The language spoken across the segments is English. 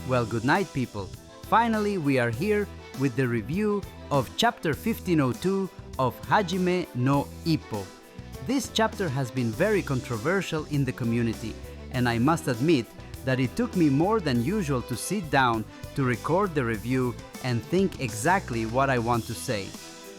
Well, good night, people. Finally, we are here with the review of chapter 1502 of Hajime no Ippo. This chapter has been very controversial in the community, and I must admit that it took me more than usual to sit down to record the review and think exactly what I want to say.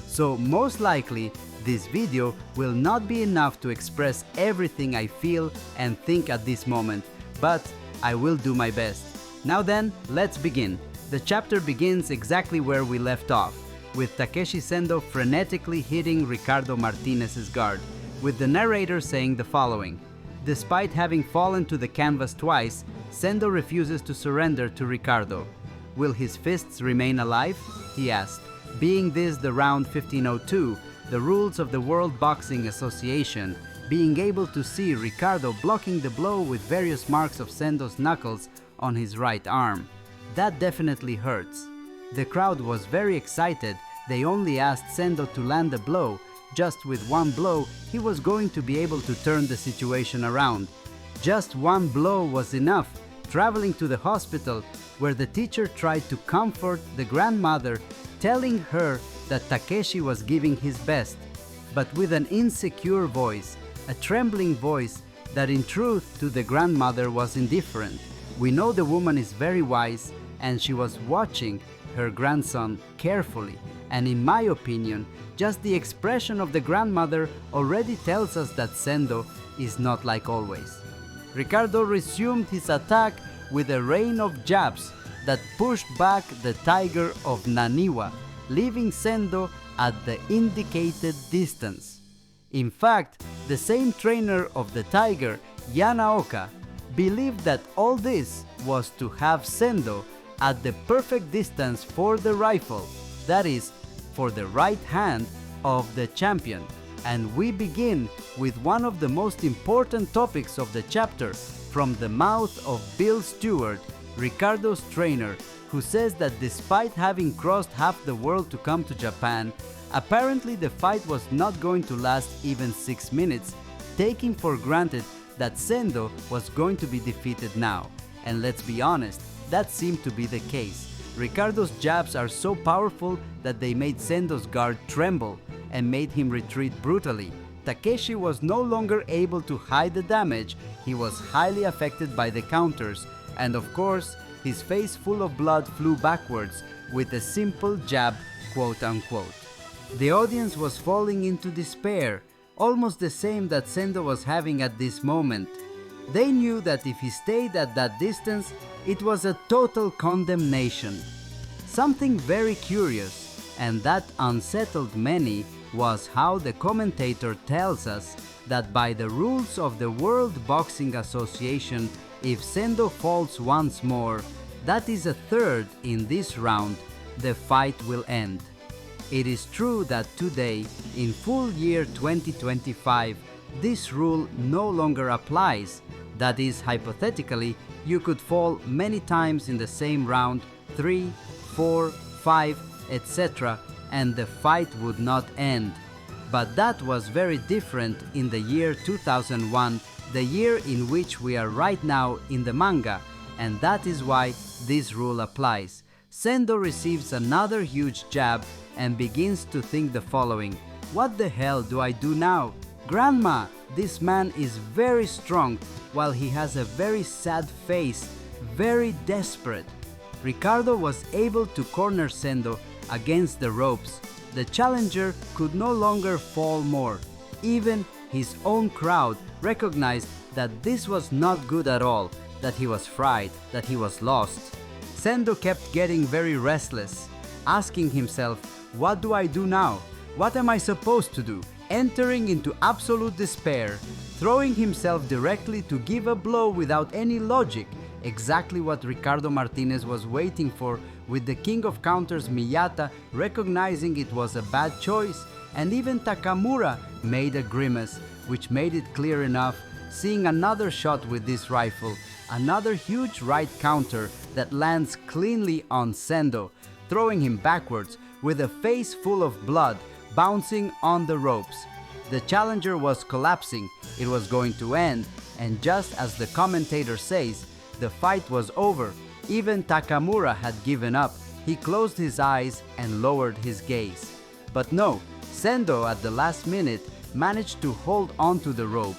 So most likely, this video will not be enough to express everything I feel and think at this moment, but I will do my best. Now then, let's begin. The chapter begins exactly where we left off, with Takeshi Sendo frenetically hitting Ricardo Martinez's guard, with the narrator saying the following. Despite having fallen to the canvas twice, Sendo refuses to surrender to Ricardo. Will his fists remain alive? He asked. Being this the round 1502, the rules of the World Boxing Association, being able to see Ricardo blocking the blow with various marks of Sendo's knuckles on his right arm. That definitely hurts. The crowd was very excited. They only asked Sendo to land a blow. Just with one blow, he was going to be able to turn the situation around. Just one blow was enough. Traveling to the hospital, where the teacher tried to comfort the grandmother, telling her that Takeshi was giving his best, but with an insecure voice, a trembling voice that in truth to the grandmother was indifferent. We know the woman is very wise, and she was watching her grandson carefully, and in my opinion, just the expression of the grandmother already tells us that Sendo is not like always. Ricardo resumed his attack with a rain of jabs that pushed back the tiger of Naniwa, leaving Sendo at the indicated distance. In fact, the same trainer of the tiger, Yanaoka, believed that all this was to have Sendo at the perfect distance for the rifle, that is, for the right hand of the champion. And we begin with one of the most important topics of the chapter from the mouth of Bill Stewart, Ricardo's trainer, who says that despite having crossed half the world to come to Japan, apparently the fight was not going to last even 6 minutes, taking for granted that Sendo was going to be defeated now. And let's be honest, that seemed to be the case. Ricardo's jabs are so powerful that they made Sendo's guard tremble and made him retreat brutally. Takeshi was no longer able to hide the damage. He was highly affected by the counters, and of course, his face full of blood flew backwards with a simple jab, quote unquote. The audience was falling into despair, almost the same that Sendo was having at this moment. They knew that if he stayed at that distance, it was a total condemnation. Something very curious, and that unsettled many, was how the commentator tells us that by the rules of the World Boxing Association, if Sendo falls once more, that is a third in this round, the fight will end. It is true that today, in full year 2025, this rule no longer applies. That is, hypothetically, you could fall many times in the same round, 3, 4, 5, etc., and the fight would not end. But that was very different in the year 2001, the year in which we are right now in the manga, and that is why this rule applies. Sendo receives another huge jab and begins to think the following. What the hell do I do now? Grandma, this man is very strong, while he has a very sad face, very desperate. Ricardo was able to corner Sendo against the ropes. The challenger could no longer fall more. Even his own crowd recognized that this was not good at all, that he was fried, that he was lost. Sendo kept getting very restless, asking himself, what do I do now? What am I supposed to do? Entering into absolute despair, throwing himself directly to give a blow without any logic, exactly what Ricardo Martinez was waiting for, with the king of counters Miyata recognizing it was a bad choice, and even Takamura made a grimace, which made it clear enough, seeing another shot with this rifle, another huge right counter that lands cleanly on Sendo, throwing him backwards with a face full of blood, bouncing on the ropes. The challenger was collapsing, it was going to end, and just as the commentator says, the fight was over. Even Takamura had given up. He closed his eyes and lowered his gaze. But no, Sendo at the last minute managed to hold onto the rope.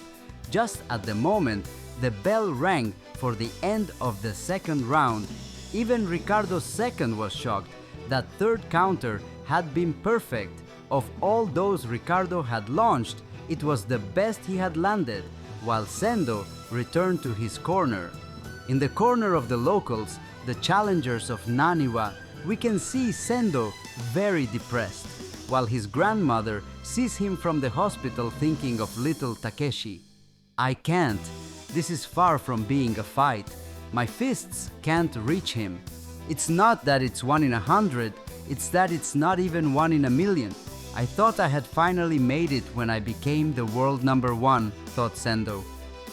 Just at the moment, the bell rang for the end of the second round. Even Ricardo's second was shocked. That third counter had been perfect. Of all those Ricardo had launched, it was the best he had landed, while Sendo returned to his corner. In the corner of the locals, the challengers of Naniwa, we can see Sendo very depressed, while his grandmother sees him from the hospital thinking of little Takeshi. I can't. This is far from being a fight. My fists can't reach him. It's not that it's 1 in 100, it's that it's not even 1 in a million. I thought I had finally made it when I became the world #1, thought Sendo.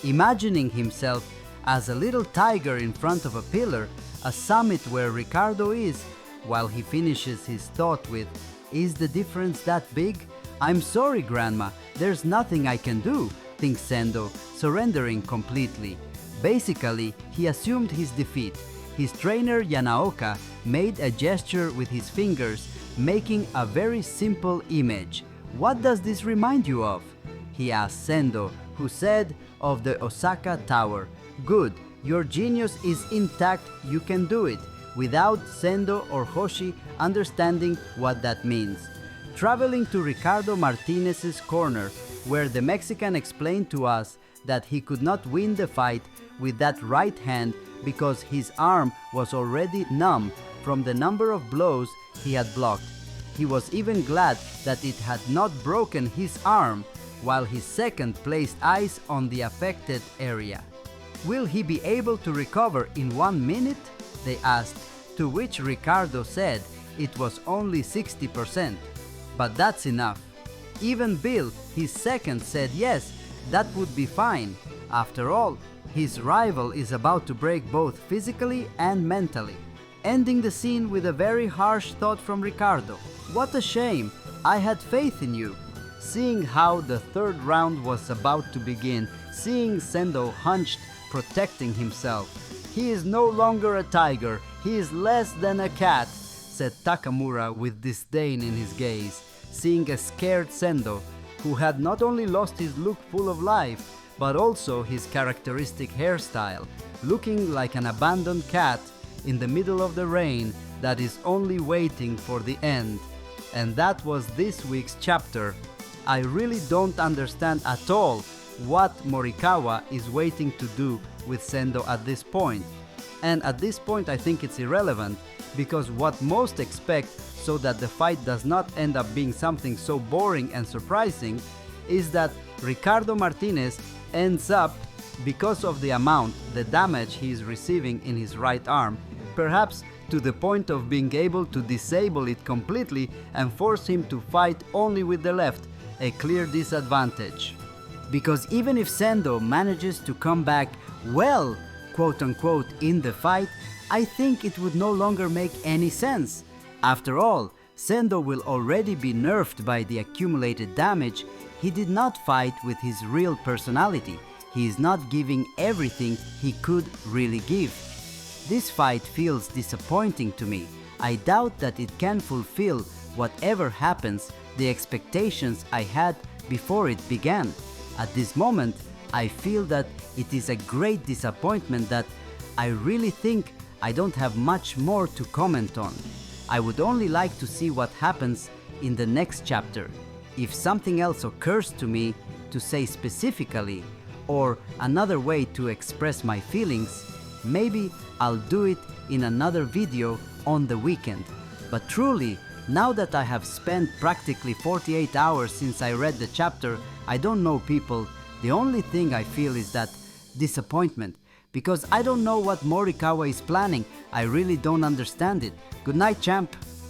Imagining himself as a little tiger in front of a pillar, a summit where Ricardo is, while he finishes his thought with, "Is the difference that big? I'm sorry, Grandma, there's nothing I can do," thinks Sendo, surrendering completely. Basically, he assumed his defeat. His trainer Yanaoka made a gesture with his fingers, making a very simple image. "What does this remind you of?" he asked Sendo, who said, "Of the Osaka Tower." "Good, your genius is intact, you can do it," without Sendo or Hoshi understanding what that means. Traveling to Ricardo Martinez's corner, where the Mexican explained to us that he could not win the fight with that right hand because his arm was already numb from the number of blows he had blocked. He was even glad that it had not broken his arm, while his second placed eyes on the affected area. "Will he be able to recover in 1 minute?" they asked, to which Ricardo said it was only 60%. But that's enough. Even Bill, his second, said yes, that would be fine. After all, his rival is about to break both physically and mentally. Ending the scene with a very harsh thought from Ricardo. "What a shame, I had faith in you." Seeing how the third round was about to begin, seeing Sendo hunched, protecting himself. "He is no longer a tiger, he is less than a cat," said Takamura with disdain in his gaze, seeing a scared Sendo, who had not only lost his look full of life, but also his characteristic hairstyle, looking like an abandoned cat in the middle of the rain that is only waiting for the end. And that was this week's chapter. I really don't understand at all what Morikawa is waiting to do with Sendo at this point. And at this point I think it's irrelevant, because what most expect, so that the fight does not end up being something so boring and surprising, is that Ricardo Martinez ends up, because of the amount, the damage he is receiving in his right arm, perhaps to the point of being able to disable it completely and force him to fight only with the left, a clear disadvantage. Because even if Sendo manages to come back well, quote unquote, in the fight, I think it would no longer make any sense. After all, Sendo will already be nerfed by the accumulated damage. He did not fight with his real personality. He is not giving everything he could really give. This fight feels disappointing to me. I doubt that it can fulfill, whatever happens, the expectations I had before it began. At this moment, I feel that it is a great disappointment that I really think I don't have much more to comment on. I would only like to see what happens in the next chapter. If something else occurs to me to say specifically, or another way to express my feelings, maybe I'll do it in another video on the weekend. But truly, now that I have spent practically 48 hours since I read the chapter, I don't know, people, the only thing I feel is that disappointment. Because I don't know what Morikawa is planning. I really don't understand it. Good night, champ.